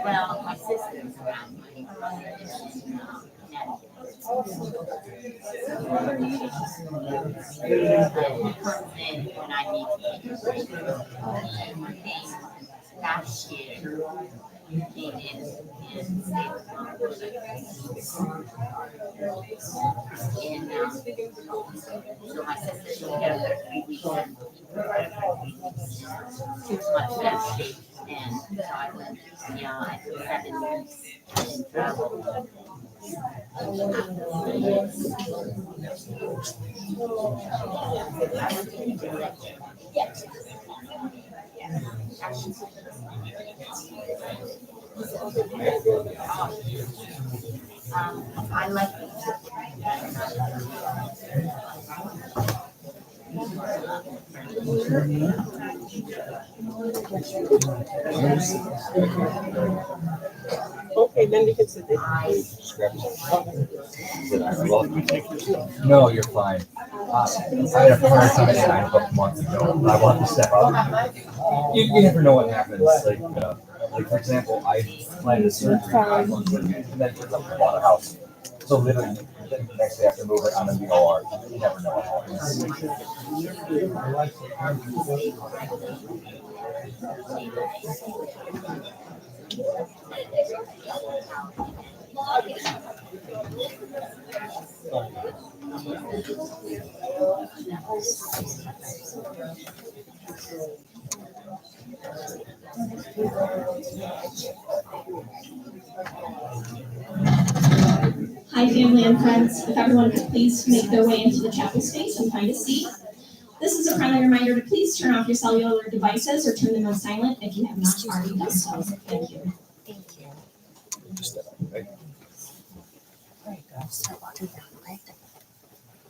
Well, my sister's when I need last year, came in and stayed with my so my sister took care of her 3 weeks. She was much better shape, and so I went, I took 7 weeks and traveled. I like it. Okay, then we can sit there. No, you're fine. I had a hard time signing a couple months ago. I wanted to step up. You never know what happens. Like for example, I planned a surgery 5 months later, and then bought a house. So literally, the next day after moving, I'm in the OR. You never know what happens. Hi, family and friends. If everyone could please make their way into the chapel space and find a seat. This is a friendly reminder to please turn off your cellular devices or turn them on silent if you have not already done so. Thank you. Thank you. Just step up, right? There you go. So I'll do that, okay?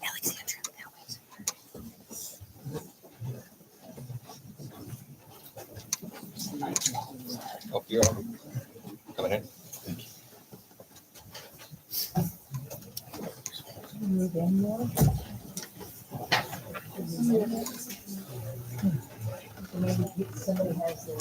Alexandra, that way. Oh, you're on. Coming in. Move in more. Maybe somebody has the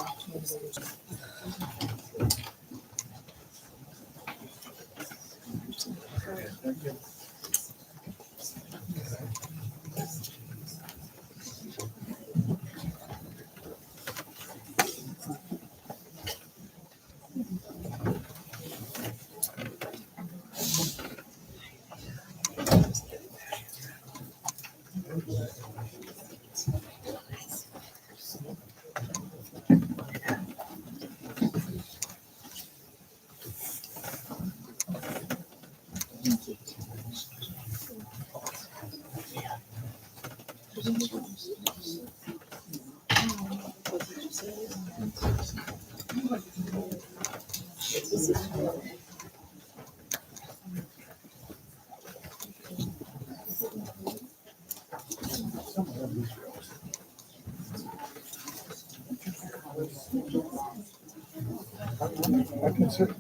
I can sit.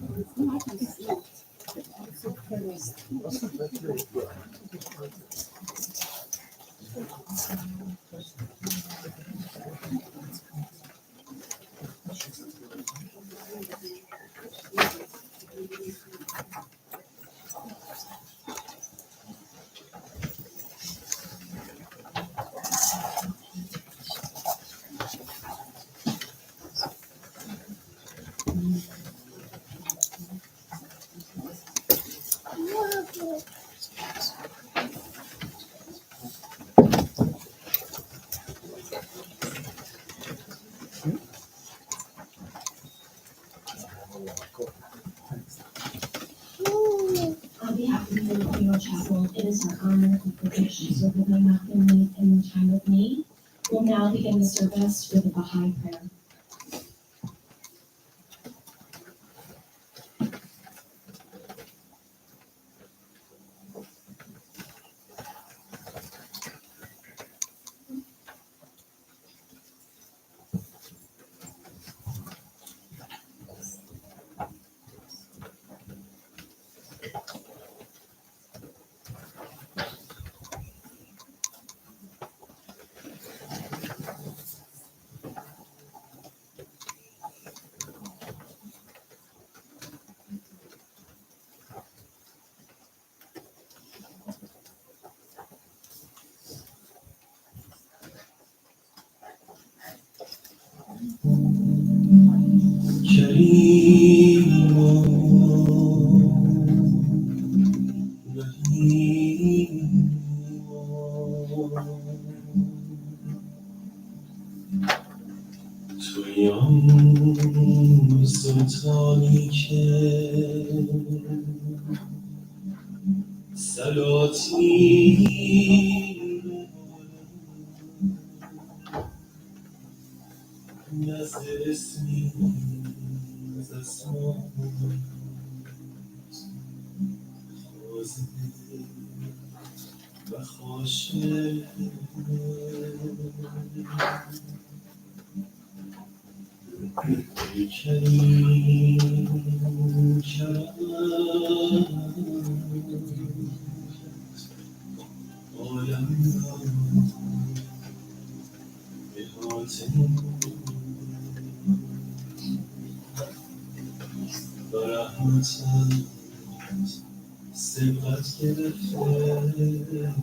On behalf of the Funeral Chapel, it is our honor and privilege to serve with my family in the time of need. We'll now begin the service with a Baha'i prayer. کریم و رحیم توی آن سلطانی که سلاطین نزد اسمی از اسمان خازنه و خاشع ای کریم کرم عالم را احاطه و رحمتت سبقت گرفته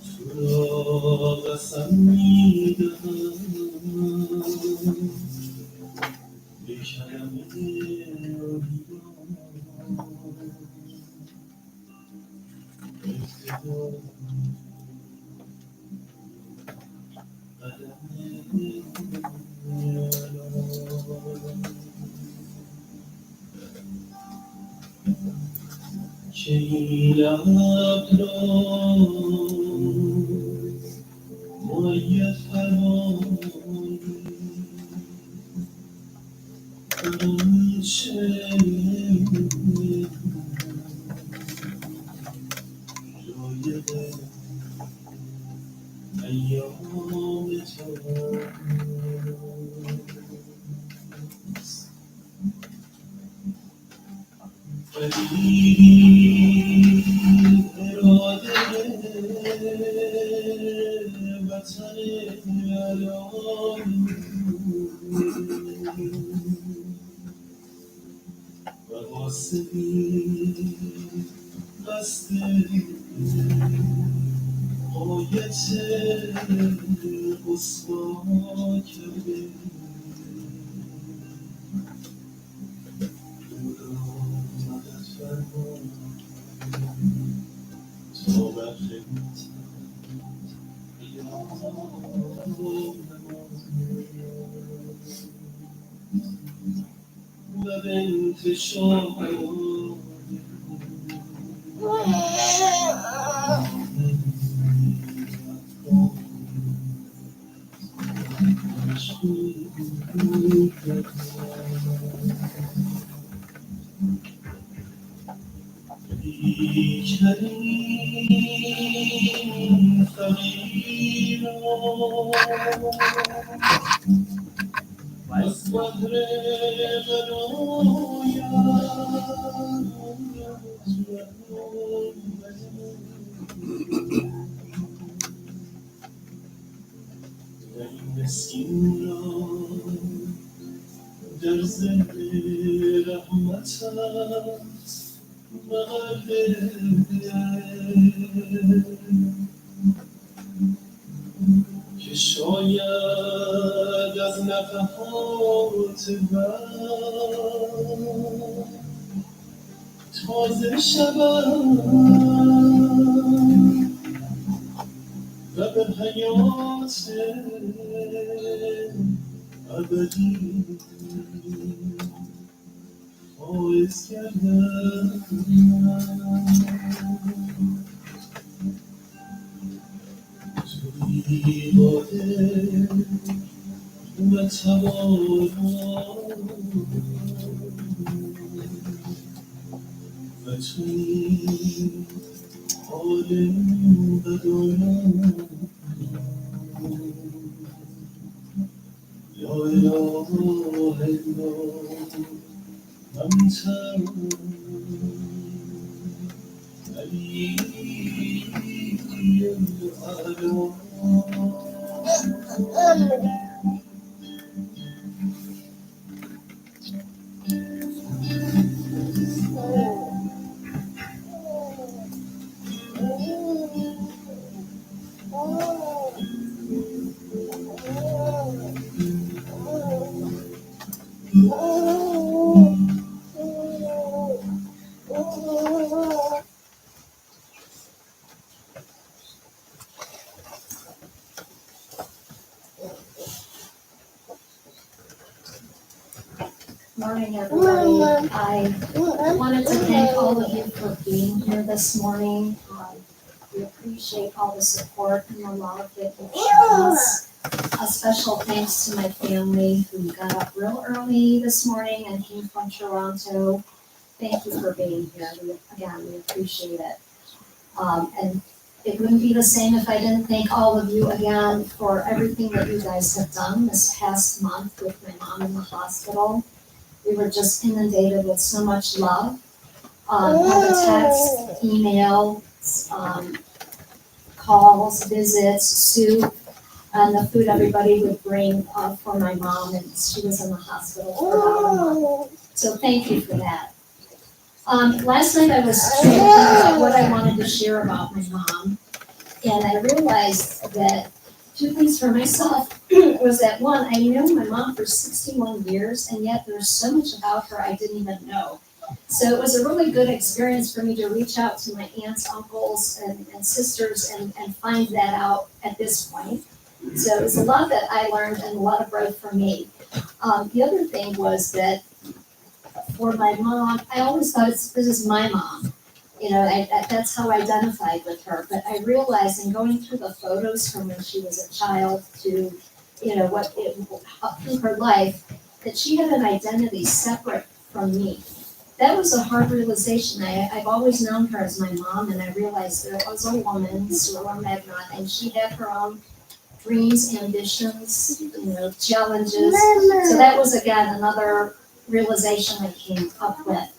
تو را قسم میدهم به کرم ابتدا که این لب را مؤید فرمایی بر آنچه جایب ایام توست ولی اراده وطن علایی و قاصدی قصد آیت رسوا کرده خدا مدد فرما تا بر خدمتت و به انتشار کریم فقیر از بحر این مسکین را در ظل رحمتت بغل که شاید از نفحات وقت تازه شود و به حیات ابدی فائز گردد. تویی قادر و توانا و تویی عالم و دانا. لا اله الا انت علی الاعلی. Morning, everybody. I wanted to thank all of you for being here this morning. We appreciate all the support and the love that you've shown us. A special thanks to my family who got up real early this morning and came from Toronto. Thank you for being here. We appreciate it. And it wouldn't be the same if I didn't thank all of you again for everything that you guys have done this past month with my mom in the hospital. We were just inundated with so much love. All the texts, emails, calls, visits, soup, and the food everybody would bring for my mom, and she was in the hospital for about a month. So thank you for that. Last night I was trying to think about what I wanted to share about my mom, and I realized that two things for myself was that one, I knew my mom for 61 years, and yet there's so much about her I didn't even know. So it was a really good experience for me to reach out to my aunts, uncles, and sisters and find that out at this point. So it was a lot that I learned and a lot of growth for me. The other thing was that for my mom, I always thought this is my mom. You know, that's how I identified with her. But I realized in going through the photos from when she was a child to, you know, up through her life, that she had an identity separate from me. That was a hard realization. I've always known her as my mom, and I realized there was a woman, Sorourieh Meghnot, and she had her own dreams, ambitions, you know, challenges. So that was, again, another realization I came up with.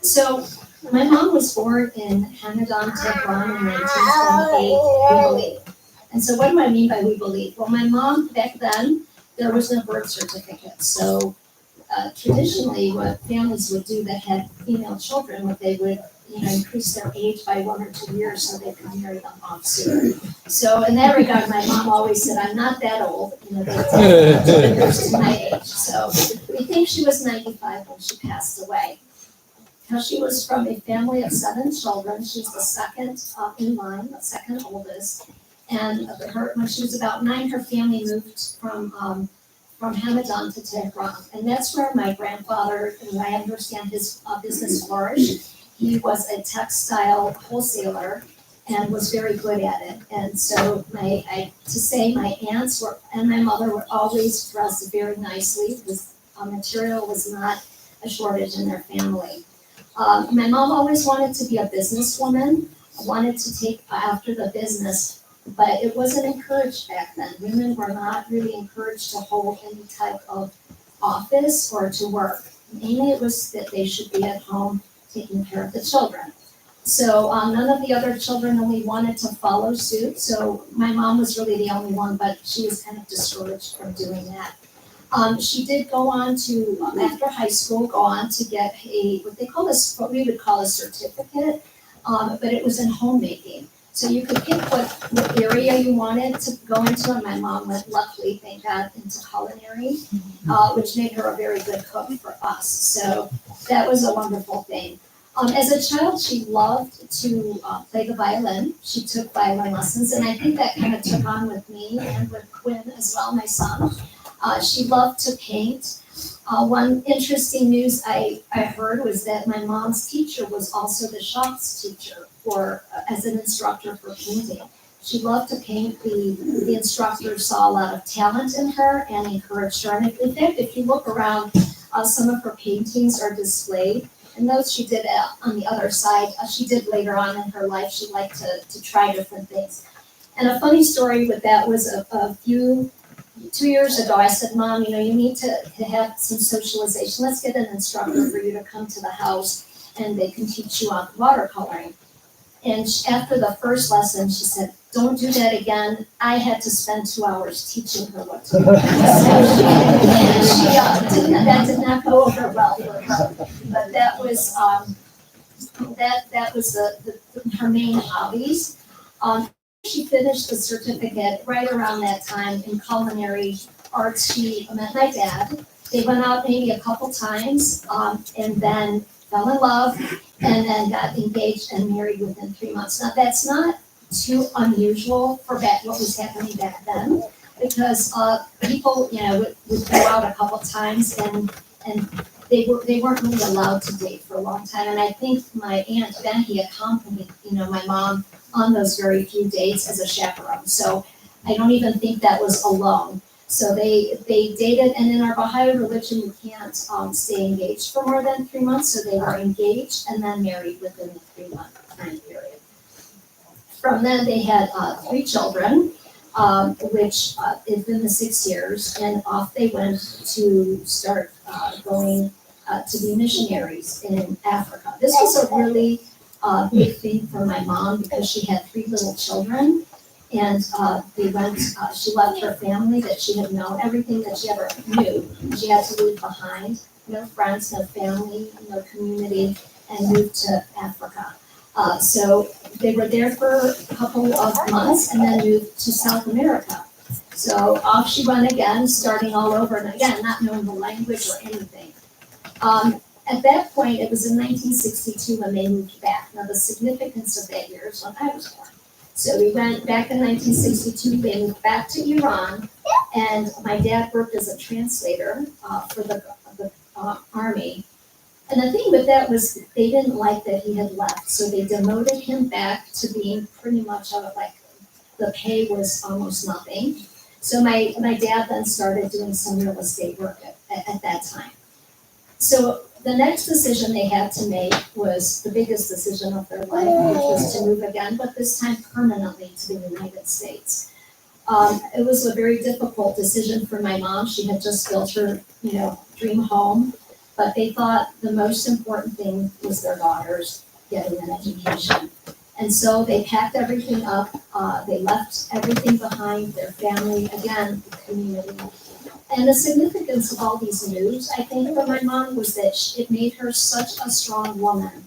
So my mom was born in Hamadan, Tehran in 1928, we believe. And so what do I mean by we believe? Well, my mom, back then, there was no birth certificate. So traditionally, what families would do that had female children, what they would, you know, increase their age by 1 or 2 years so they could marry them off sooner. So in that regard, my mom always said, I'm not that old, you know, they take 2 years to my age. So we think she was 95 when she passed away. Now, she was from a family of 7 children. She's the second in line, the second oldest. And when she was about 9, her family moved from Hamadan to Tehran. And that's where my grandfather, and I understand his business flourished. He was a textile wholesaler and was very good at it. And so my aunts and my mother were always dressed very nicely. This material was not a shortage in their family. My mom always wanted to be a businesswoman, wanted to take after the business, but it wasn't encouraged back then. Women were not really encouraged to hold any type of office or to work. Mainly it was that they should be at home taking care of the children. So none of the other children really wanted to follow suit. So my mom was really the only one, but she was kind of discouraged from doing that. She did go on to, after high school, go on to get what we would call a certificate, but it was in homemaking. So you could pick what area you wanted to go into, and my mom went, luckily, thank God, into culinary, which made her a very good cook for us. So that was a wonderful thing. As a child, she loved to play the violin. She took violin lessons, and I think that kind of took on with me and with Quinn as well, my son. She loved to paint. One interesting news I heard was that my mom's teacher was also the Schatz teacher as an instructor for painting. She loved to paint. The instructor saw a lot of talent in her and encouraged her. And in fact, if you look around, some of her paintings are displayed. And those she did on the other side, she did later on in her life. She liked to try different things. And a funny story with that was 2 years ago, I said, Mom, you need to have some socialization. Let's get an instructor for you to come to the house and they can teach you on watercoloring. And after the first lesson, she said, don't do that again. I had to spend 2 hours teaching her what to do. That did not go over well for her. But that was her main hobbies. She finished the certificate right around that time in culinary arts. She met my dad. They went out maybe a couple times, and then fell in love, and then got engaged and married within 3 months. Now, that's not too unusual for what was happening back then, because people, would go out a couple times, and they weren't really allowed to date for a long time. And I think my Aunt Becky accompanied, my mom on those very few dates as a chaperone. So I don't even think that was alone. So they dated, and in our Baha'i religion, you can't stay engaged for more than 3 months. So they were engaged and then married within the 3-month time period. From then, they had 3 children, which it's been the 6 years, and off they went to start going to be missionaries in Africa. This was a really big thing for my mom because she had 3 little children, and she left her family that she had known, everything that she ever knew. She had to leave behind, no friends, no family, no community, and moved to Africa. So they were there for a couple of months and then moved to South America. So off she went again, starting all over, and again, not knowing the language or anything. At that point, it was in 1962 when they moved back. Now, the significance of that year is when I was born. So we went back in 1962, they moved back to Iran, and my dad worked as a translator for the army. And the thing with that was they didn't like that he had left, so they demoted him back to being pretty much the pay was almost nothing. So my dad then started doing some real estate work at that time. So the next decision they had to make was the biggest decision of their life, which was to move again, but this time permanently to the United States. It was a very difficult decision for my mom. She had just built her, dream home, but they thought the most important thing was their daughters getting an education. And so they packed everything up. They left everything behind, their family, again, the community. And the significance of all these moves, I think, for my mom was that it made her such a strong woman.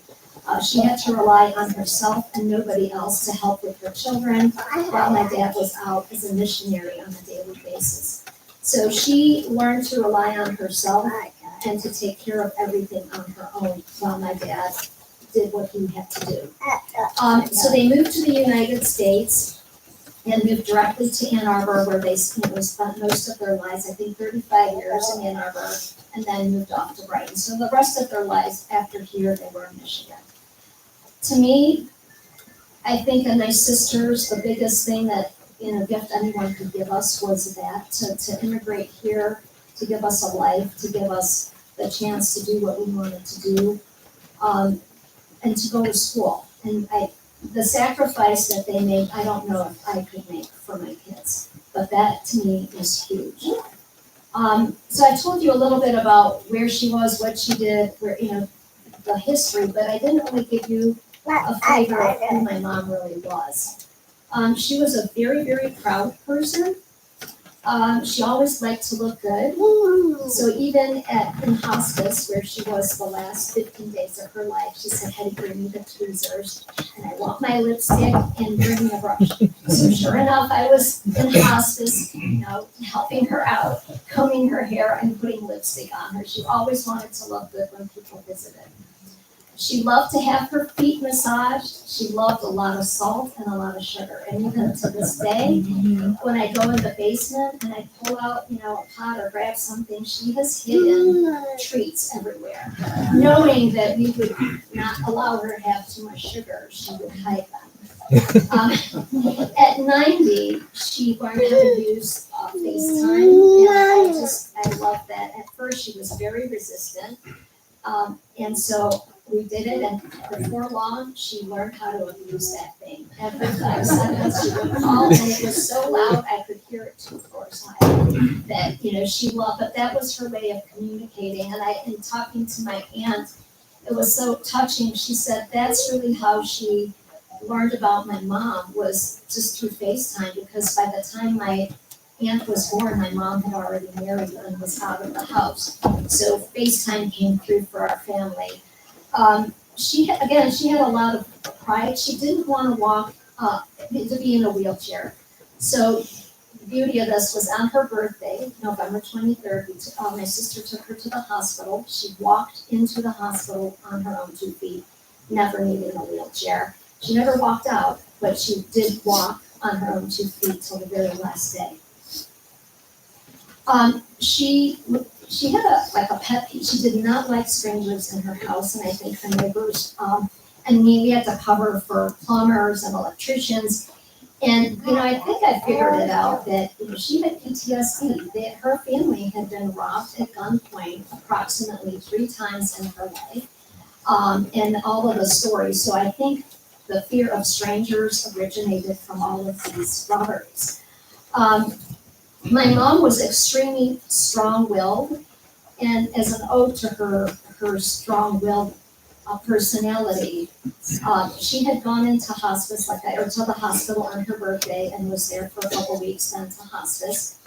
She had to rely on herself and nobody else to help with her children while my dad was out as a missionary on a daily basis. So she learned to rely on herself and to take care of everything on her own while my dad did what he had to do. So they moved to the United States and moved directly to Ann Arbor, where they spent most of their lives, I think 35 years in Ann Arbor, and then moved off to Brighton. So the rest of their lives after here, they were in Michigan. To me, I think, and my sisters, the biggest thing that, gift anyone could give us was that, to immigrate here, to give us a life, to give us the chance to do what we wanted to do, and to go to school. And the sacrifice that they made, I don't know if I could make for my kids, but that to me is huge. So I told you a little bit about where she was, what she did, the history, but I didn't really give you a flavor of who my mom really was. She was a very, very proud person. She always liked to look good. So even in hospice, where she was the last 15 days of her life, she said, Hetty, bring me the tweezers, and I want my lipstick, and bring me a brush. So sure enough, I was in hospice, helping her out, combing her hair and putting lipstick on her. She always wanted to look good when people visited. She loved to have her feet massaged. She loved a lot of salt and a lot of sugar. And even to this day, when I go in the basement and I pull out, a pot or grab something, she has hidden treats everywhere. Knowing that we would not allow her to have too much sugar, she would hide them. At 90, she learned how to use FaceTime, and I love that. At first, she was very resistant, and so we did it, and before long, she learned how to abuse that thing. Every 5 seconds, she would call, and it was so loud, I could hear it 2 floors high. That, she loved, but that was her way of communicating. And in talking to my aunt, it was so touching. She said that's really how she learned about my mom, was just through FaceTime, because by the time my aunt was born, my mom had already married and was out of the house. So FaceTime came through for our family. She had a lot of pride. She didn't want to walk, to be in a wheelchair. So the beauty of this was on her birthday, November 23rd, my sister took her to the hospital. She walked into the hospital on her own 2 feet, never needing a wheelchair. She never walked out, but she did walk on her own 2 feet till the very last day. She had a pet peeve. She did not like strangers in her house, and I think her neighbors and me, we had to cover for plumbers and electricians. And I think I figured it out that she had PTSD. That her family had been robbed at gunpoint approximately 3 times in her life, and all of the stories. So I think the fear of strangers originated from all of these robberies. My mom was extremely strong-willed, and as an ode to her strong-willed personality, she had gone into hospice, to the hospital on her birthday, and was there for a couple weeks, then to hospice.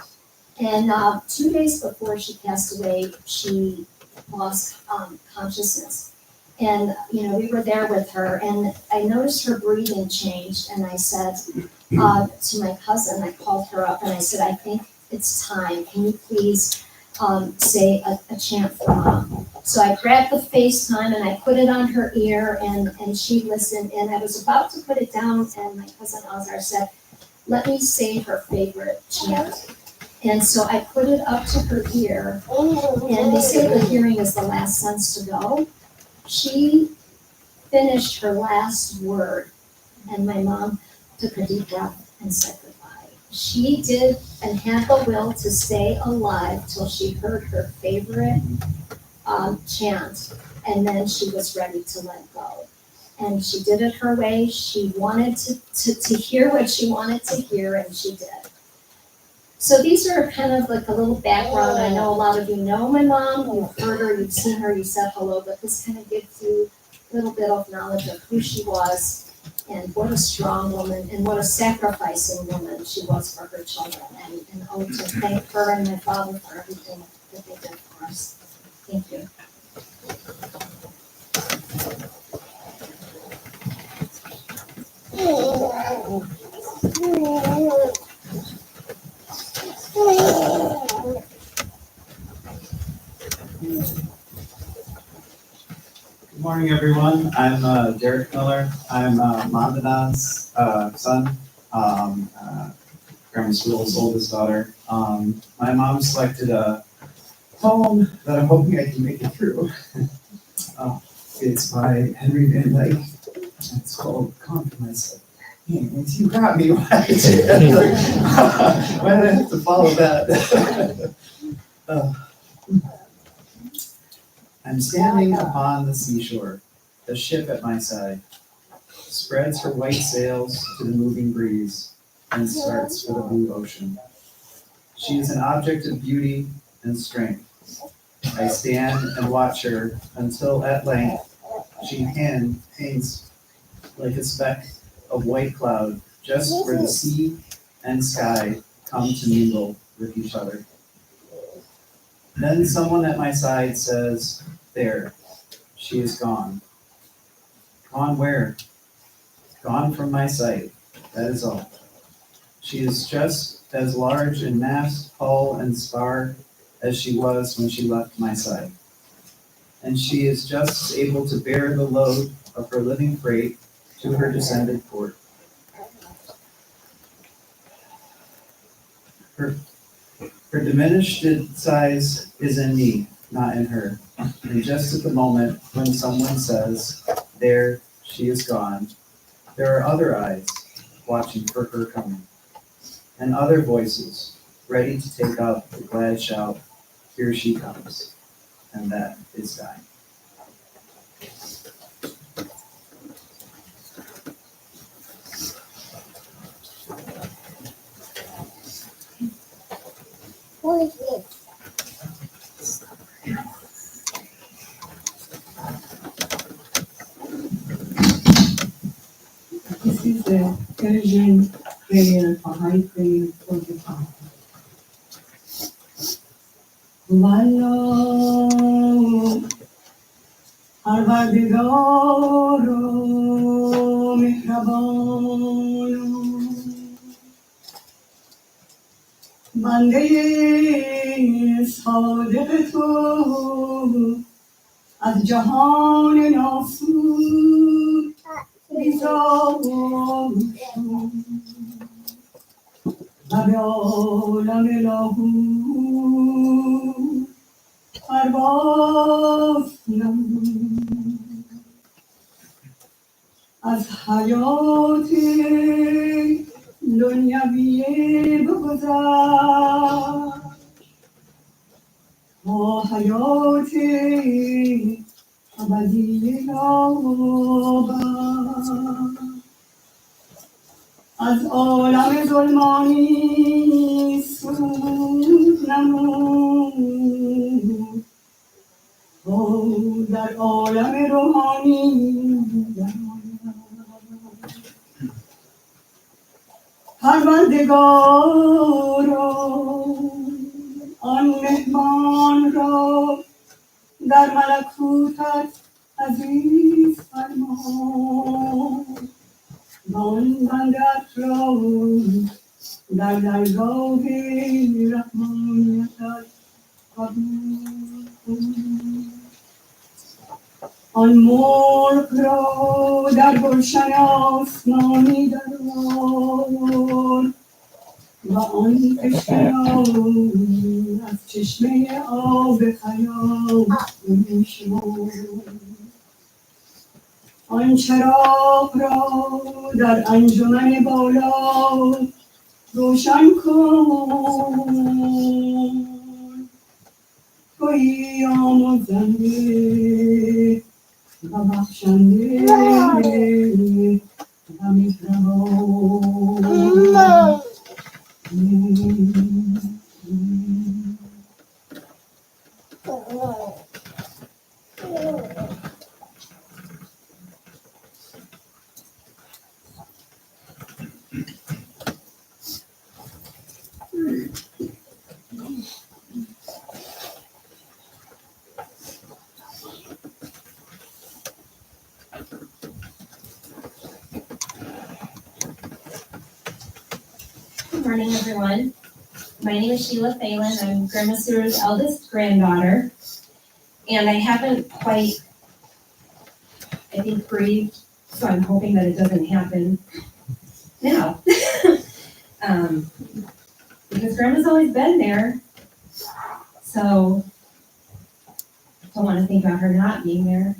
And 2 days before she passed away, she lost consciousness. And we were there with her, and I noticed her breathing changed, and I said to my cousin, I called her up and I said, I think it's time. Can you please say a chant for Mom? So I grabbed the FaceTime and I put it on her ear, and she listened, and I was about to put it down, and my cousin Azar said, let me say her favorite chant. And so I put it up to her ear, and they say the hearing is the last sense to go. She finished her last word, and my mom took a deep breath and said goodbye. She did and had the will to stay alive till she heard her favorite chant, and then she was ready to let go. And she did it her way. She wanted to hear what she wanted to hear, and she did. So these are kind of like a little background. I know a lot of you know my mom, you've heard her, you've seen her, you said hello, but this kind of gives you a little bit of knowledge of who she was, and what a strong woman and what a sacrificing woman she was for her children. And I want to thank her and my father for everything that they did for us. Thank you. Good morning, everyone. I'm Derek Miller. I'm Meghnot's son, Grandma Sewell's oldest daughter. My mom selected a poem that I'm hoping I can make it through. It's by Henry Van Dyke. It's called Compromise. Man, you got me. Why did I have to follow that? I'm standing upon the seashore, a ship at my side, spreads her white sails to the moving breeze, and starts for the blue ocean. She is an object of beauty and strength. I stand and watch her until at length she hangs like a speck of white cloud just where the sea and sky come to mingle with each other. Then someone at my side says, "There, she is gone." Gone where? Gone from my sight, that is all. She is just as large in mast, hull, and spar as she was when she left my side. And she is just as able to bear the load of her living freight to her descended port. Her diminished size is in me, not in her. And just at the moment when someone says, "There, she is gone," there are other eyes watching for her coming, and other voices ready to take up the glad shout, "Here she comes." And that is dying. This is the Persian prayer for high prayer for the Father. والله پروردگار و مهربان بنده صادق تو از جهان ناسود بیزار شو و به عالم لاهوت پرواز نمود. از حیات دنیویه بگذر با حیات ابدی یابد. از عالم ظلمانی سود نمود و در عالم روحانی پروردگارا آن مهمان را در ملکوتت عزیز فرما و آن بنده‌ات را در درگاه رحمانیتت قبول کن. آن مرغ را در گلشن آسمانی درآور و آن کشتی را از چشمه آب حیات بشمار. آن چراغ را در انجمن بالا روشن کن. تویی آمرزنده و بخشنده و مهربان. Good morning, everyone. My name is Sheila Phelan. I'm Grandma Sorourie's eldest granddaughter. And I haven't quite, I think, breathed, so I'm hoping that it doesn't happen now. Because Grandma's always been there. So don't want to think about her not being there.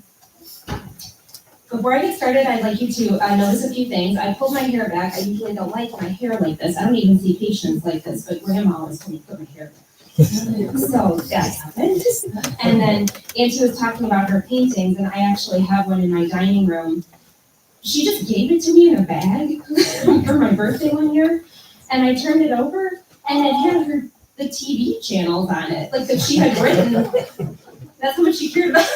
Before I get started, I'd like you to notice a few things. I pulled my hair back. I usually don't like my hair like this. I don't even see patients like this, but Grandma always told me to put my hair back. So that happened. And then Auntie was talking about her paintings, and I actually have one in my dining room. She just gave it to me in a bag for my birthday one year, and I turned it over, and it had the TV channels on it, like that she had written. That's how much she cared about.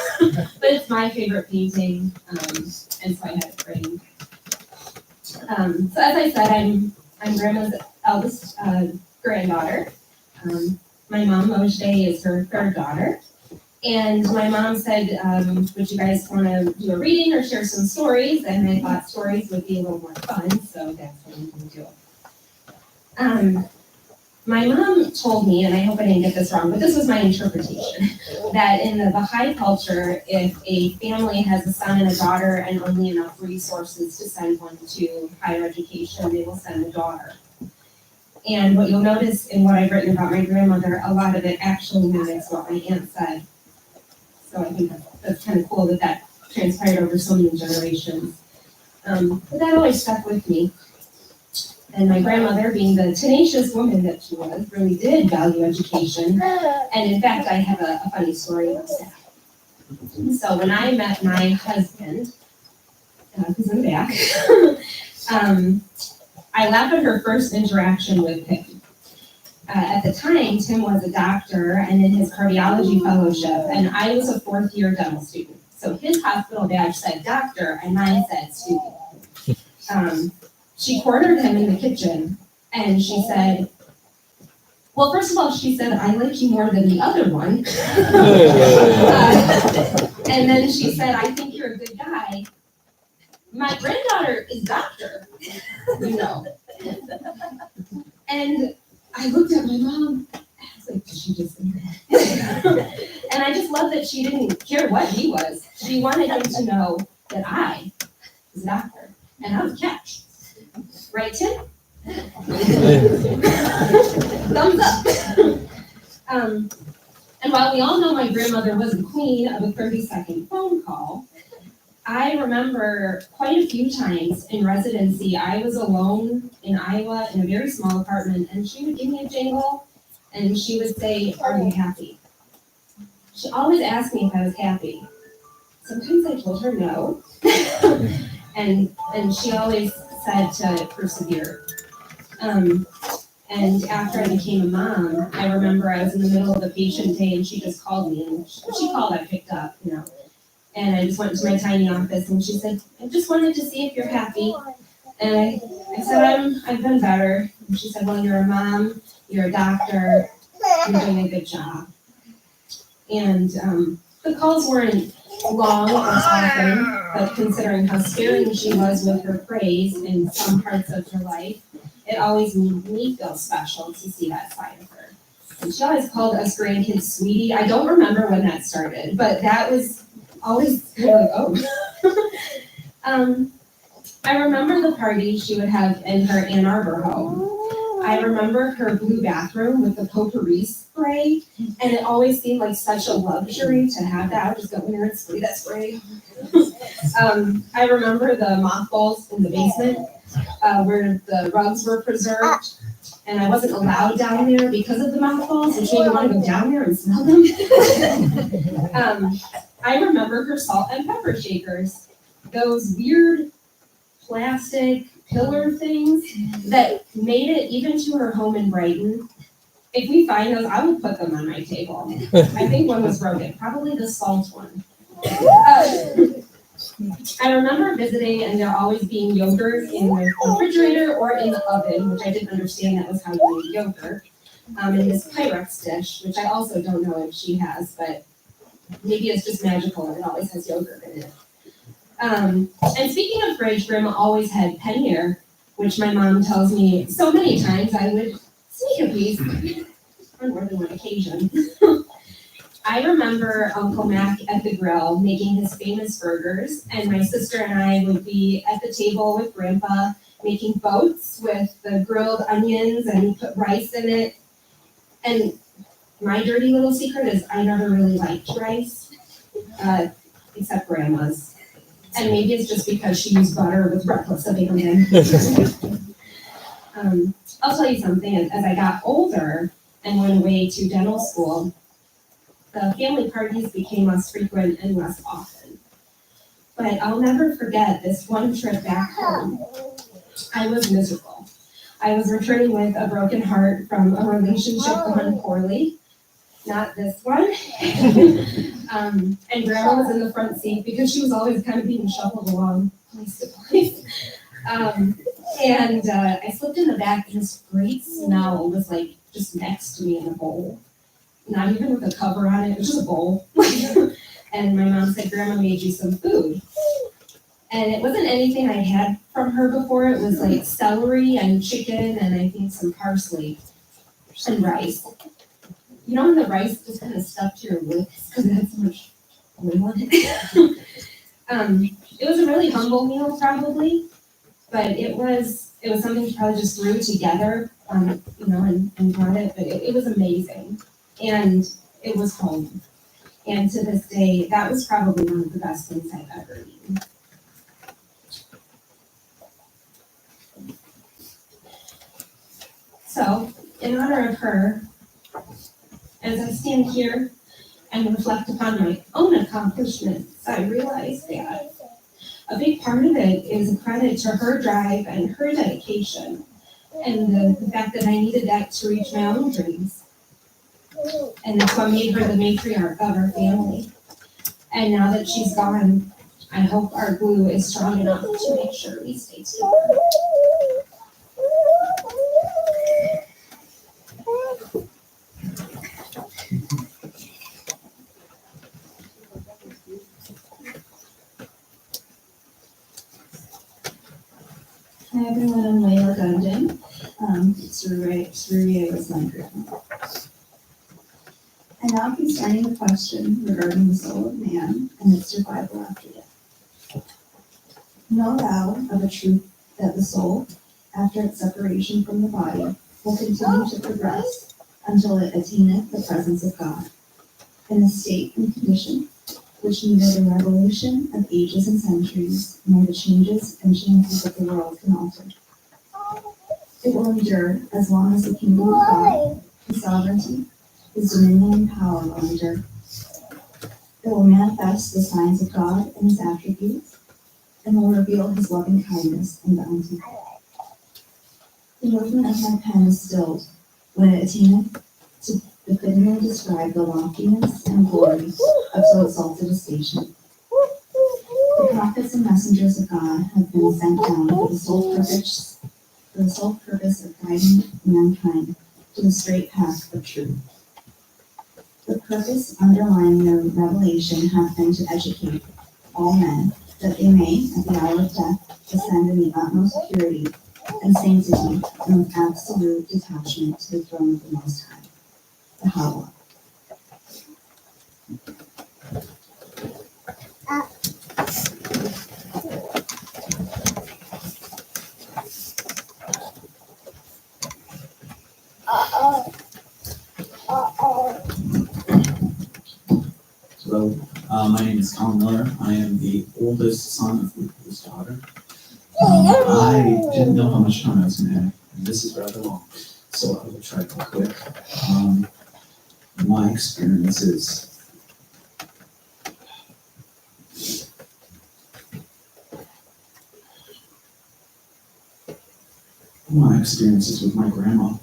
But it's my favorite painting, and so I had it framed. So as I said, I'm Grandma's eldest granddaughter. My mom, Moshe, is her third daughter. And my mom said, would you guys want to do a reading or share some stories? And I thought stories would be a little more fun, so that's what I'm going to do. My mom told me, and I hope I didn't get this wrong, but this was my interpretation, that in the Baha'i culture, if a family has a son and a daughter and only enough resources to send one to higher education, they will send the daughter. And what you'll notice in what I've written about my grandmother, a lot of it actually mimics what my aunt said. So I think that's kind of cool that transpired over so many generations. But that always stuck with me. And my grandmother, being the tenacious woman that she was, really did value education. And in fact, I have a funny story about that. So when I met my husband, who's in the back, I laughed at her first interaction with him. At the time, Tim was a doctor and in his cardiology fellowship, and I was a fourth-year dental student. So his hospital badge said doctor, and mine said student. She cornered him in the kitchen, and she said, well, first of all, she said, I like you more than the other one. And then she said, I think you're a good guy. My granddaughter is doctor, you know. And I looked at my mom, I was like, did she just say that? And I just love that she didn't care what he was. She wanted him to know that I was a doctor, and I was a catch. Right, Tim? Thumbs up. And while we all know my grandmother was the queen of a 30-second phone call, I remember quite a few times in residency, I was alone in Iowa in a very small apartment, and she would give me a jingle, and she would say, are you happy? She always asked me if I was happy. Sometimes I told her no, and she always said to persevere. And after I became a mom, I remember I was in the middle of a patient day, and she just called me, and she called, I picked up, you know. And I just went to my tiny office, and she said, I just wanted to see if you're happy. And I said, I've been better. And she said, well, you're a mom, you're a doctor, you're doing a good job. And the calls weren't long or often, but considering how sparing she was with her praise in some parts of her life, it always made me feel special to see that side of her. And she always called us grandkids sweetie. I don't remember when that started, but that was always kind of like, oh. I remember the parties she would have in her Ann Arbor home. I remember her blue bathroom with the potpourri spray, and it always seemed like such a luxury to have that. I would just go in there and spray that spray. I remember the mothballs in the basement where the rugs were preserved, and I wasn't allowed down there because of the mothballs, which made me want to go down there and smell them. I remember her salt and pepper shakers, those weird plastic pillar things that made it even to her home in Brighton. If we find those, I will put them on my table. I think one was broken, probably the salt one. I remember visiting and there always being yogurt in the refrigerator or in the oven, which I didn't understand that was how you made yogurt, in this Pyrex dish, which I also don't know if she has, but maybe it's just magical and it always has yogurt in it. And speaking of fridge, Grandma always had pannier, which my mom tells me so many times I would sneak a piece on more than one occasion. I remember Uncle Mac at the grill making his famous burgers, and my sister and I would be at the table with Grandpa making boats with the grilled onions and put rice in it. And my dirty little secret is I never really liked rice, except Grandma's. And maybe it's just because she used butter with reckless abandon. I'll tell you something, as I got older and went away to dental school, the family parties became less frequent and less often. But I'll never forget this one trip back home. I was miserable. I was returning with a broken heart from a relationship going poorly. Not this one. And Grandma was in the front seat because she was always kind of being shuffled along place to place. And I slipped in the back and this great smell was like just next to me in a bowl. Not even with a cover on it, it was just a bowl. And my mom said, Grandma made you some food. And it wasn't anything I had from her before. It was like celery and chicken and I think some parsley and rice. You know when the rice just kind of stuck to your lips because it had so much oil on it? It was a really humble meal probably, but it was something she probably just threw together, and brought it, but it was amazing. And it was home. And to this day, that was probably one of the best things I've ever eaten. So, in honor of her, as I stand here and reflect upon my own accomplishments, I realize that a big part of it is a credit to her drive and her dedication, and the fact that I needed that to reach my own dreams. And that's what made her the matriarch of our family. And now that she's gone, I hope our glue is strong enough to make sure we stay together. Hi everyone, I'm Layla Gundin. Sorourieh was my grandma. And now concerning the question regarding the soul of man and its survival after death. Know thou of a truth that the soul, after its separation from the body, will continue to progress until it attaineth the presence of God, in a state and condition which neither the revolution of ages and centuries nor the changes and chances of the world can alter. It will endure as long as the kingdom of God, His sovereignty, His dominion and power will endure. It will manifest the signs of God and His attributes, and will reveal His loving kindness and bounty. The movement of my pen is stilled when it attaineth to befittingly describe the loftiness and glory of so exalted a station. The prophets and messengers of God have been sent down for the sole purpose of guiding mankind to the straight path of truth. The purpose underlying their revelation hath been to educate all men, that they may, at the hour of death, ascend in the utmost purity and sanctity and with absolute detachment to the throne of the Most High, the Hawa. Hello, my name is Colin Miller. I am the oldest son of the oldest daughter. I didn't know how much time I was going to have, and this is rather long, so I will try to go quick. My experiences. My experiences with my grandma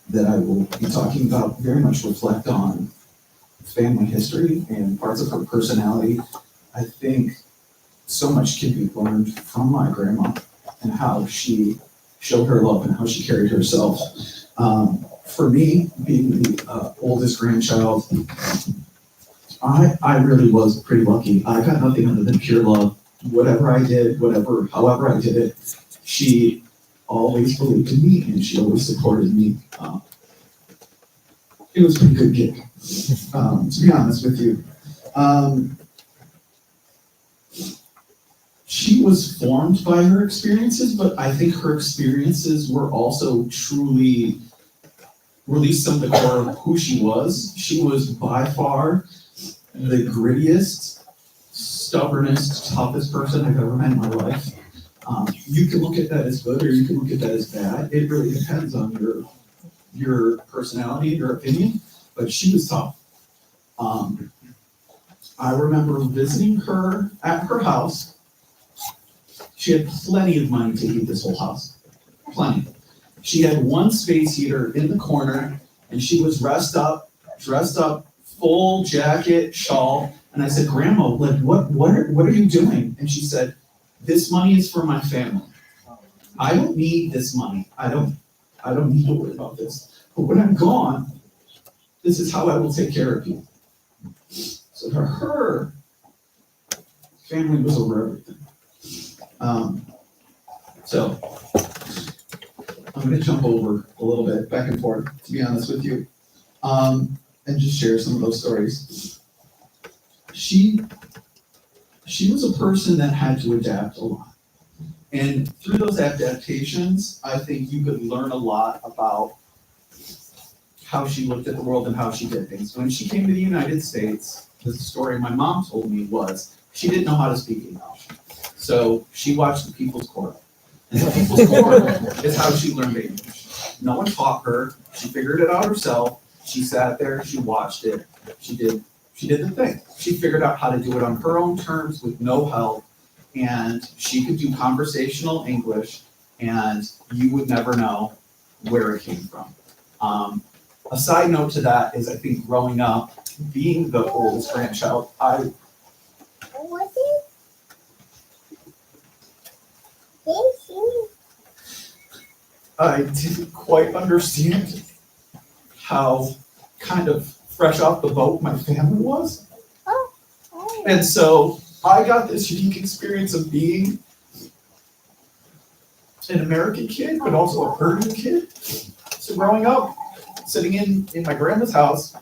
that I will be talking about very much reflect on family history and parts of her personality. I think so much can be learned from my grandma and how she showed her love and how she carried herself. For me, being the oldest grandchild, I really was pretty lucky. I got nothing other than pure love. Whatever I did, however I did it, she always believed in me and she always supported me. It was a pretty good gig, to be honest with you. She was formed by her experiences, but I think her experiences were also truly released some of the core of who she was. She was by far the grittiest, stubbornest, toughest person I've ever met in my life. You can look at that as good or you can look at that as bad. It really depends on your personality, your opinion, but she was tough. I remember visiting her at her house. She had plenty of money to heat this whole house, plenty. She had one space heater in the corner and she was dressed up, full jacket, shawl. And I said, Grandma, like, what are you doing? And she said, this money is for my family. I don't need this money. I don't need to worry about this. but when I'm gone, this is how I will take care of you. So to her, family was over everything. So I'm gonna jump over a little bit back and forth, to be honest with you, and just share some of those stories. She was a person that had to adapt a lot. And through those adaptations, I think you could learn a lot about how she looked at the world and how she did things. When she came to the United States, the story my mom told me was she didn't know how to speak English. So she watched the People's Court. And the People's Court is how she learned English. No one taught her. She figured it out herself. She sat there, she watched it. She did the thing. She figured out how to do it on her own terms with no help. And she could do conversational English, and you would never know where it came from. A side note to that is I think growing up, being the oldest grandchild, I didn't quite understand how kind of fresh off the boat my family was. And so I got this unique experience of being an American kid, but also a Persian kid. So growing up, sitting in my grandma's house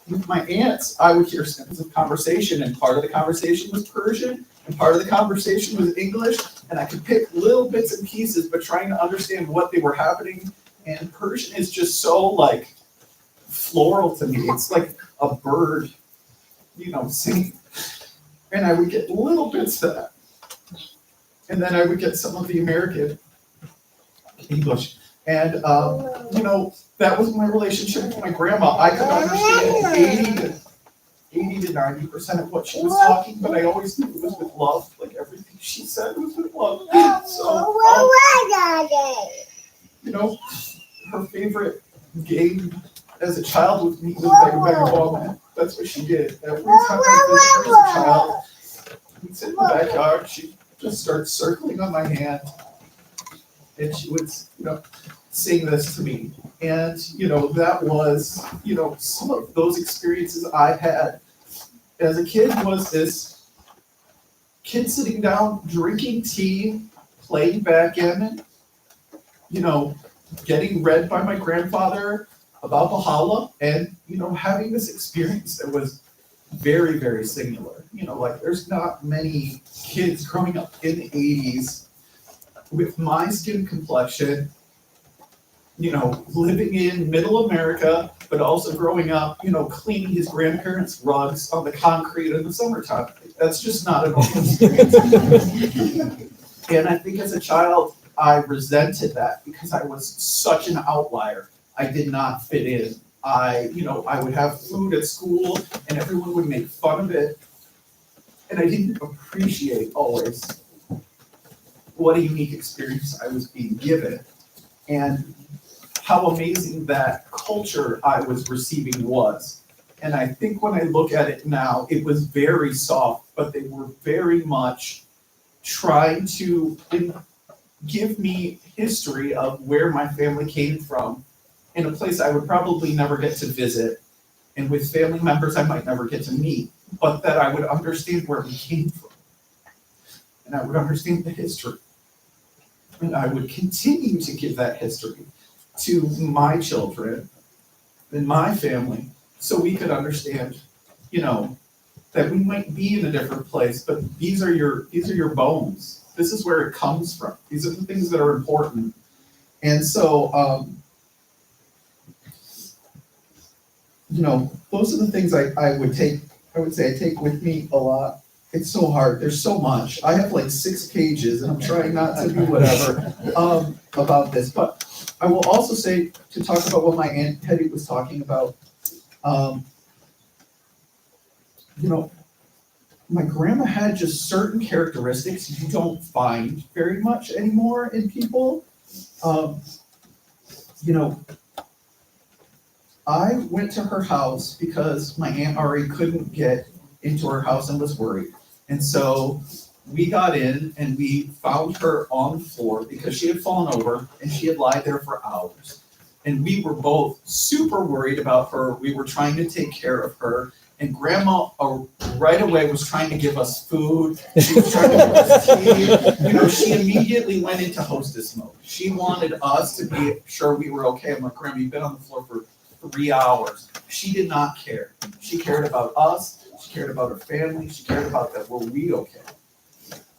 with my aunts, I would hear snippets of conversation, and part of the conversation was Persian, and part of the conversation was English, and I could pick little bits and pieces, but trying to understand what they were happening. And Persian is just so like floral to me. It's like a bird, singing. And I would get little bits of that. And then I would get some of the American English. And, that was my relationship with my grandma. I could understand 80 to 90% of what she was talking, but I always knew it was with love. Like everything she said was with love. So, her favorite game as a child with me was Mega Ball. That's what she did. Every time I visited her as a child, we'd sit in the backyard, she'd just start circling on my hand, and she would, sing this to me. And, that was, some of those experiences I had as a kid was this kid sitting down, drinking tea, playing backgammon, getting read by my grandfather about Valhalla, and, having this experience that was very, very singular. There's not many kids growing up in the 80s with my skin complexion, living in middle America, but also growing up, cleaning his grandparents' rugs on the concrete in the summertime. That's just not an normal experience. And I think as a child, I resented that because I was such an outlier. I did not fit in. I would have food at school and everyone would make fun of it. And I didn't appreciate always what a unique experience I was being given and how amazing that culture I was receiving was. And I think when I look at it now, it was very soft, but they were very much trying to give me history of where my family came from in a place I would probably never get to visit, and with family members I might never get to meet, but that I would understand where we came from. And I would understand the history. And I would continue to give that history to my children and my family so we could understand, that we might be in a different place, but these are your bones. This is where it comes from. These are the things that are important. And so, those are the things I would say I take with me a lot. It's so hard. There's so much. I have like 6 pages and I'm trying not to be whatever about this. But I will also say, to talk about what my Aunt Hetty was talking about, my grandma had just certain characteristics you don't find very much anymore in people. I went to her house because my Aunt Ari couldn't get into her house and was worried. And so we got in and we found her on the floor because she had fallen over and she had lied there for hours. And we were both super worried about her. We were trying to take care of her. And Grandma right away was trying to give us food. She was trying to give us tea. You know, she immediately went into hostess mode. She wanted us to be sure we were okay. I'm like, Grandma, you've been on the floor for 3 hours. She did not care. She cared about us. She cared about her family. She cared about that. Were we okay?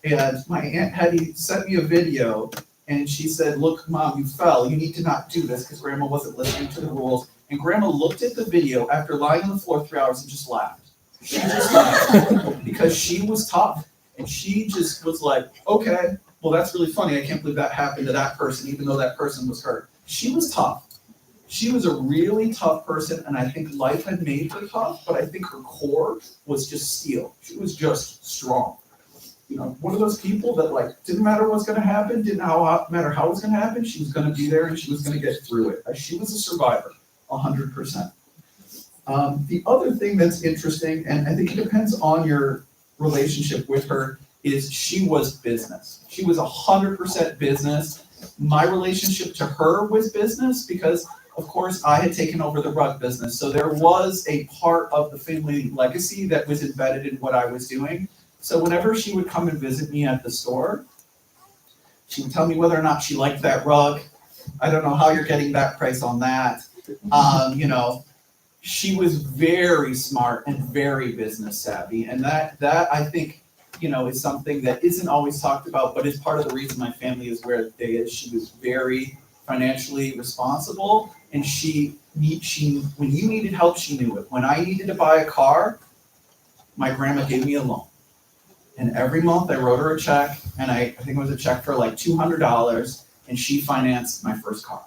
And my Aunt Hetty sent me a video, and she said, look, Mom, you fell. You need to not do this, because Grandma wasn't listening to the rules. And Grandma looked at the video after lying on the floor 3 hours and just laughed. She just laughed because she was tough. And she just was like, okay, well, that's really funny. I can't believe that happened to that person, even though that person was hurt. She was tough. She was a really tough person, and I think life had made her tough, but I think her core was just steel. She was just strong. You know, one of those people that, like, didn't matter what's going to happen, didn't matter how it was going to happen, she was going to be there and she was going to get through it. She was a survivor, 100%. The other thing that's interesting, and I think it depends on your relationship with her, is she was business. She was 100% business. My relationship to her was business because, of course, I had taken over the rug business. So there was a part of the family legacy that was embedded in what I was doing. So whenever she would come and visit me at the store, she would tell me whether or not she liked that rug. I don't know how you're getting that price on that. You know, she was very smart and very business savvy. And that I think, you know, is something that isn't always talked about, but is part of the reason my family is where it is. She was very financially responsible, and she when you needed help, she knew it. When I needed to buy a car, my grandma gave me a loan. And every month I wrote her a check, and I think it was a check for like $200, and she financed my first car.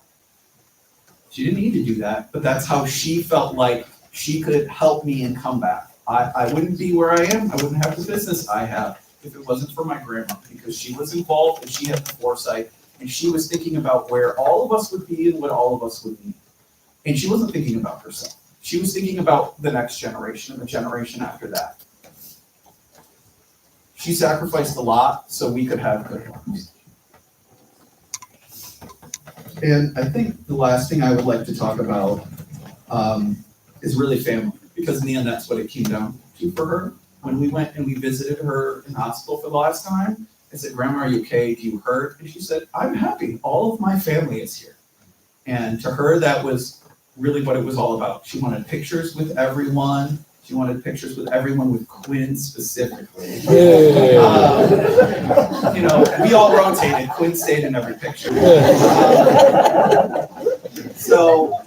She didn't need to do that, but that's how she felt like she could help me and come back. I wouldn't be where I am, I wouldn't have the business I have if it wasn't for my grandma, because she was involved and she had the foresight, and she was thinking about where all of us would be and what all of us would need. And she wasn't thinking about herself. She was thinking about the next generation and the generation after that. She sacrificed a lot so we could have good lives. And I think the last thing I would like to talk about is really family, because in the end, that's what it came down to for her. When we went and we visited her in the hospital for the last time, I said, Grandma, are you okay? Do you hurt? And she said, I'm happy. All of my family is here. And to her, that was really what it was all about. She wanted pictures with everyone. She wanted pictures with everyone, with Quinn specifically. You know, we all rotated. Quinn stayed in every picture. So,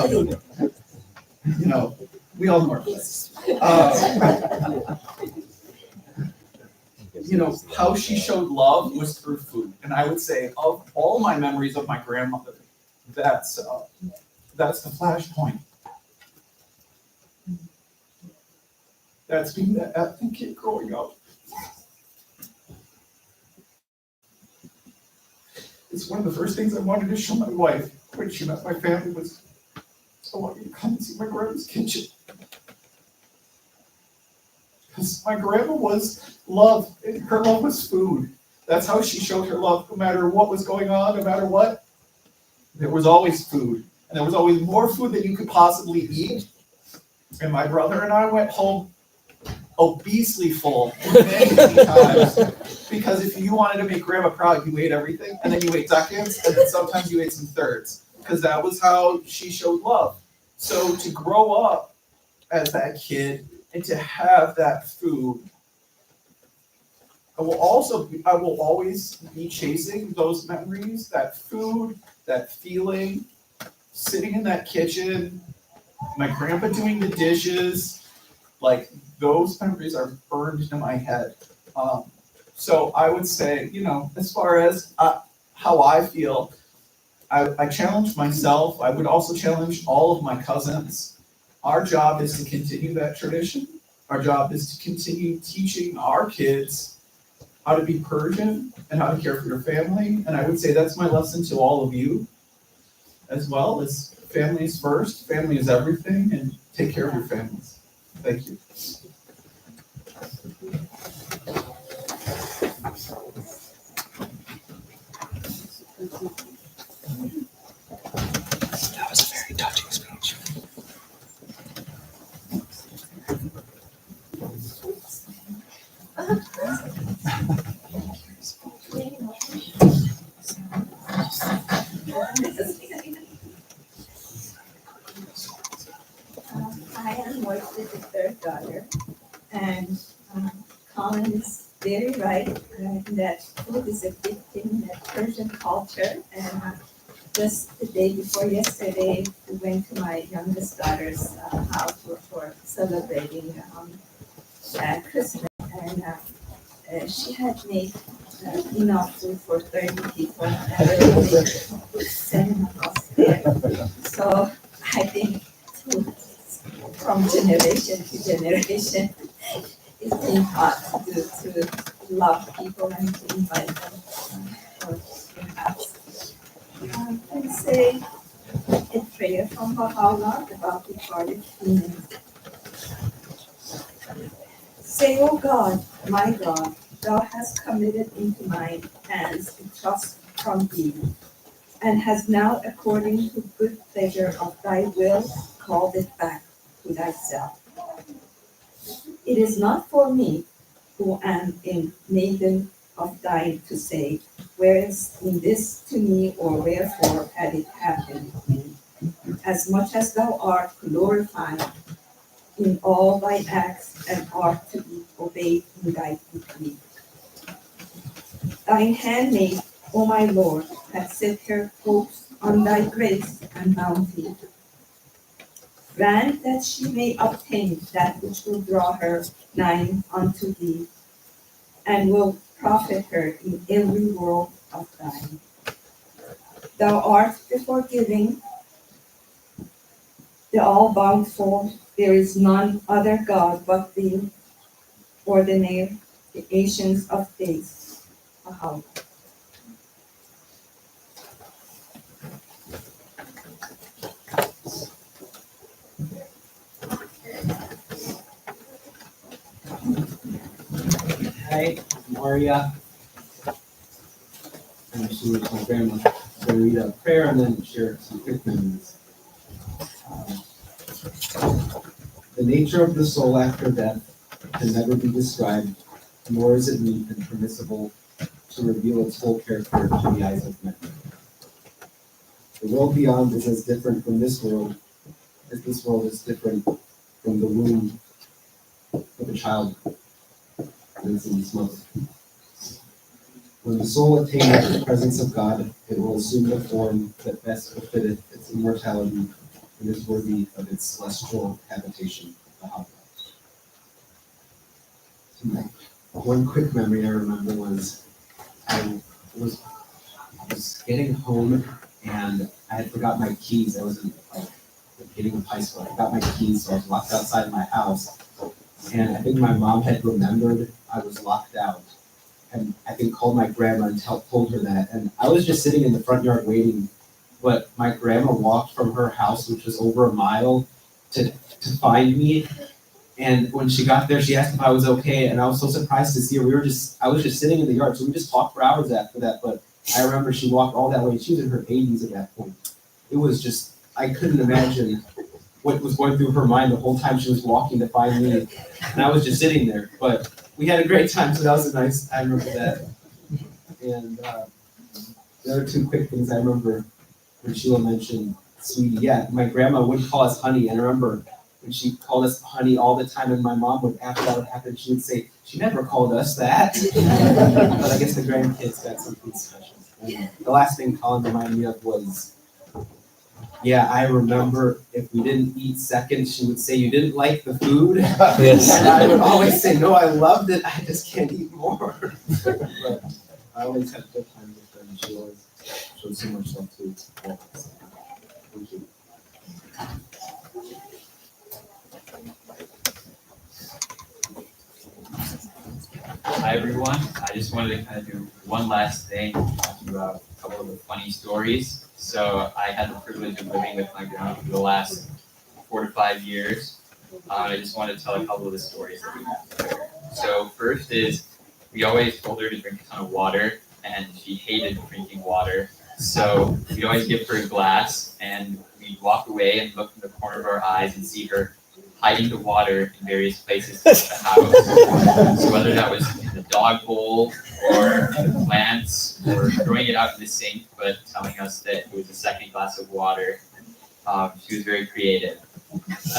you know, we all know our place. You know, how she showed love was through food. And I would say, of all my memories of my grandmother, that's the flashpoint. That's being that ethnic kid growing up. It's one of the first things I wanted to show my wife when she met my family was, I want you to come and see my grandma's kitchen. Because my grandma was love, and her love was food. That's how she showed her love, no matter what was going on, no matter what. There was always food. And there was always more food than you could possibly eat. And my brother and I went home obesely full many, many times, because if you wanted to make grandma proud, you ate everything, and then you ate seconds, and then sometimes you ate some thirds, because that was how she showed love. So to grow up as that kid and to have that food, I will always be chasing those memories, that food, that feeling, sitting in that kitchen, my grandpa doing the dishes, like those memories are burned into my head. So I would say, you know, as far as how I feel, I challenge myself. I would also challenge all of my cousins. Our job is to continue that tradition. Our job is to continue teaching our kids how to be Persian and how to care for your family. And I would say that's my lesson to all of you as well, is family is first, family is everything, and take care of your families. Thank you. I am Moise's third daughter, and Colin is very right that food is a big thing in that Persian culture. And just the day before yesterday, we went to my youngest daughter's house for celebrating Christmas, and she had made enough food for 30 people, and everybody sending us there. So I think from generation to generation, it's been taught to love people and to invite them for your house. And say a prayer from Baha'u'llah about departed humans. Say, O God, my God, thou hast committed into my hands a trust from thee, and has now, according to good pleasure of thy will, called it back to thyself. It is not for me, who am in maiden of thine, to say, whereas in this to me, or wherefore had it happened to me, as much as thou art glorified in all thy acts, and art to be obeyed in thy decree. Thine handmaid, O my Lord, hath set her hopes on thy grace and bounty. Grant that she may obtain that which will draw her nigh unto thee, and will profit her in every world of thine. Thou art the forgiving, the all-bountiful. There is none other God but thee, ordinary, the ancients of days. Baha'u'llah. Hi, Maria. And she was my grandma. So we read a prayer and then share some quick memories. The nature of the soul after death can never be described, nor is it meet and permissible to reveal its whole character to the eyes of men. The world beyond is as different from this world as this world is different from the womb of a child that is in its mother. When the soul attains the presence of God, it will assume the form that best befitted its immortality and is worthy of its celestial habitation, the Hava. One quick memory I remember was I was getting home and I had forgot my keys. I was in the beginning of high school. I forgot my keys, so I was locked outside my house. And I think my mom had remembered I was locked out. And I think called my grandma and told her that. And I was just sitting in the front yard waiting. But my grandma walked from her house, which was over a mile, to find me. And when she got there, she asked if I was okay. And I was so surprised to see her. I was just sitting in the yard. So we just talked for hours after that. But I remember she walked all that way. She was in her 80s at that point. It was just, I couldn't imagine what was going through her mind the whole time she was walking to find me. And I was just sitting there. But we had a great time. So that was a nice, I remember that. And the other two quick things I remember when Sheila mentioned sweetie. Yeah, my grandma would call us honey. And I remember when she called us honey all the time, and my mom would, after that would happen, she would say, she never called us that. But I guess the grandkids got something special. And the last thing Colin reminded me of was, yeah, I remember if we didn't eat seconds, she would say, you didn't like the food? Yes. And I would always say, no, I loved it, I just can't eat more. But I always had a good time with her, and she always showed so much love too. Thank you. Hi everyone, I just wanted to kind of do one last thing, talk to you about a couple of the funny stories. So I had the privilege of living with my grandma for the last 4 to 5 years. I just wanted to tell a couple of the stories that we have with her. So first is, we always told her to drink a ton of water, and she hated drinking water. So we'd always give her a glass, and we'd walk away and look in the corner of our eyes and see her hiding the water in various places throughout the house. So whether that was in the dog bowl or in the plants or throwing it out in the sink, but telling us that it was a second glass of water. She was very creative.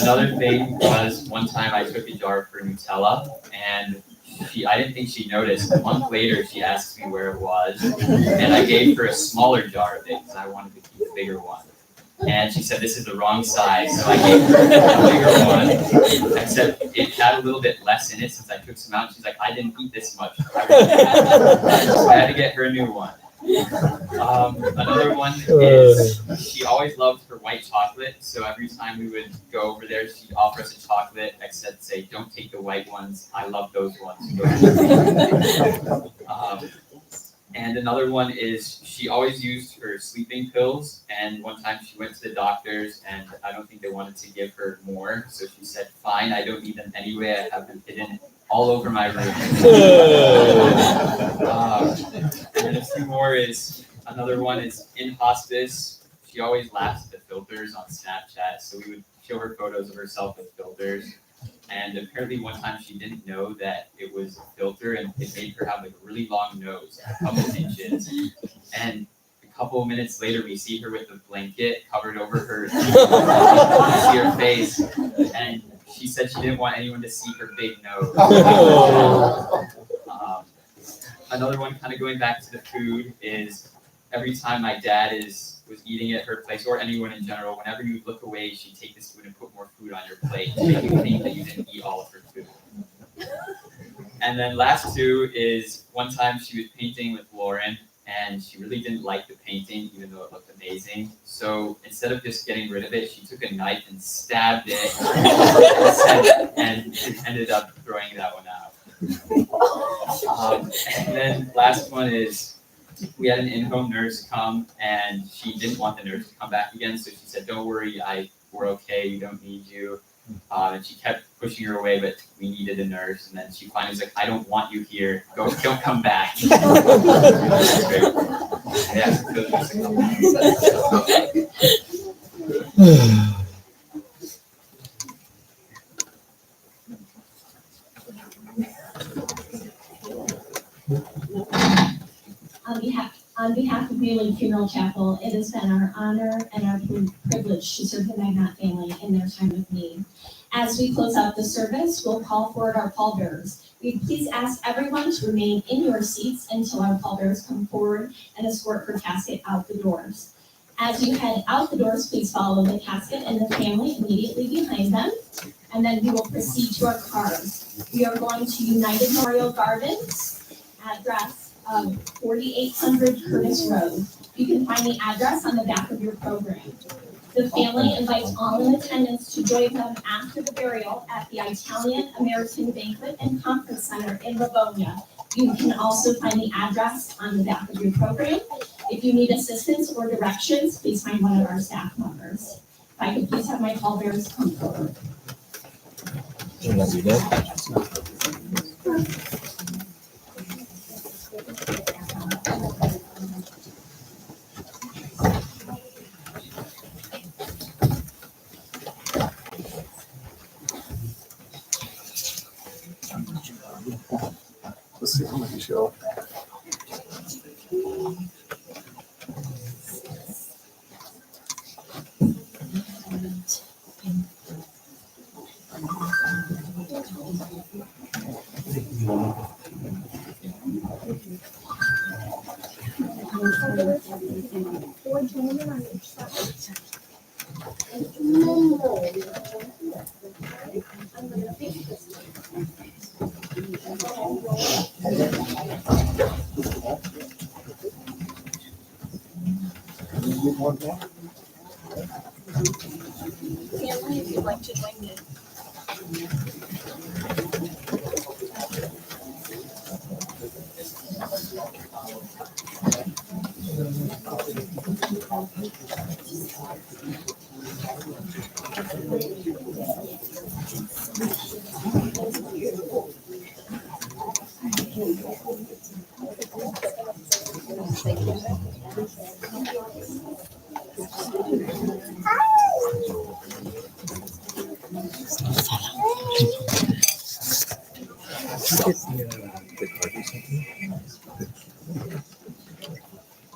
Another thing was one time I took a jar for Nutella and I didn't think she noticed. A month later, she asked me where it was, and I gave her a smaller jar of it because I wanted to keep a bigger one. And she said, "This is the wrong size," so I gave her a bigger one, except it had a little bit less in it since I took some out. She's like, "I didn't eat this much." So I had to get her a new one. Another one is she always loved her white chocolate, so every time we would go over there, she'd offer us a chocolate, except say, "Don't take the white ones. I love those ones." And another one is she always used her sleeping pills, and one time she went to the doctors, and I don't think they wanted to give her more, so she said, "Fine, I don't need them anyway. I have them hidden all over my room." And then a few more is, another one is in hospice. She always laughs at the filters on Snapchat, so we would show her photos of herself with filters. And apparently one time she didn't know that it was a filter, and it made her have like a really long nose, a couple inches. And a couple of minutes later, we see her with a blanket covered over her, you see her face, and she said she didn't want anyone to see her big nose. Another one, kind of going back to the food, is every time my dad was eating at her place, or anyone in general, whenever you look away, she'd take this food and put more food on your plate to make you think that you didn't eat all of her food. And then last two is one time she was painting with Lauren, and she really didn't like the painting, even though it looked amazing. So instead of just getting rid of it, she took a knife and stabbed it, and ended up throwing that one out. And then last one is, we had an in-home nurse come, and she didn't want the nurse to come back again, so she said, "Don't worry, we're okay, we don't need you." And she kept pushing her away, but we needed a nurse, and then she finally was like, "I don't want you here, don't come back." On behalf of Wheeling Funeral Chapel, it has been our honor and our privilege to serve the Meghnot family in their time of need. As we close out the service, we'll call forward our pallbearers. We please ask everyone to remain in your seats until our pallbearers come forward and escort her casket out the doors. As you head out the doors, please follow the casket and the family immediately behind them, and then we will proceed to our cars. We are going to United Memorial Gardens, address 4800 Curtis Road. You can find the address on the back of your program. The family invites all in attendance to join them after the burial at the Italian American Banquet and Conference Center in Livonia. You can also find the address on the back of your program. If you need assistance or directions, please find one of our staff members. If I could please have my pallbearers come forward. Let's see how many show. Family, if you'd like to join me.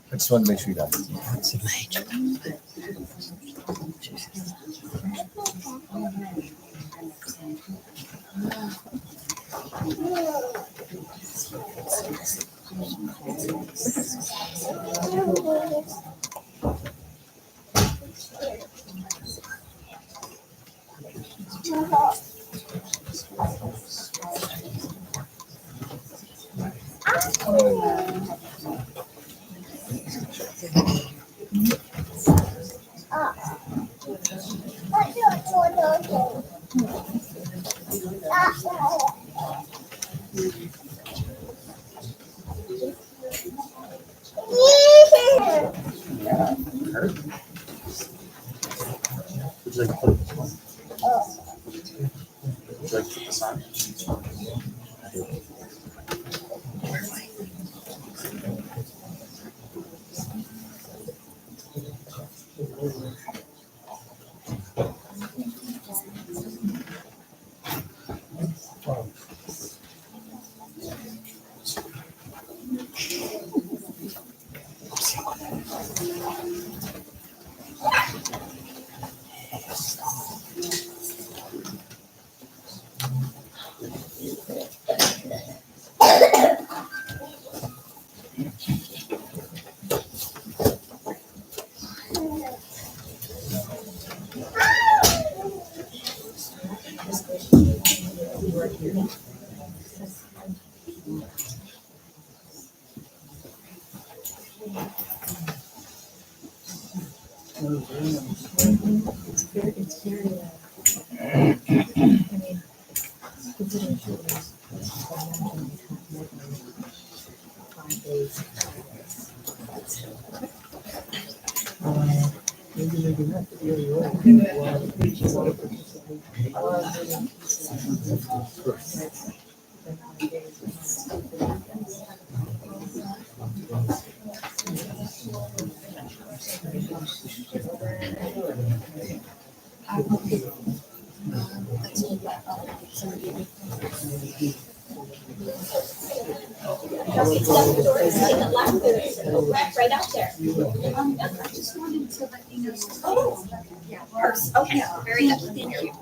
I just wanted to make sure you got it. Would you like to put this one? Would you like to put this on? Just accept the doors, take it left, right out there. I just wanted to let you know. Oh, purse, okay, very good, thank you.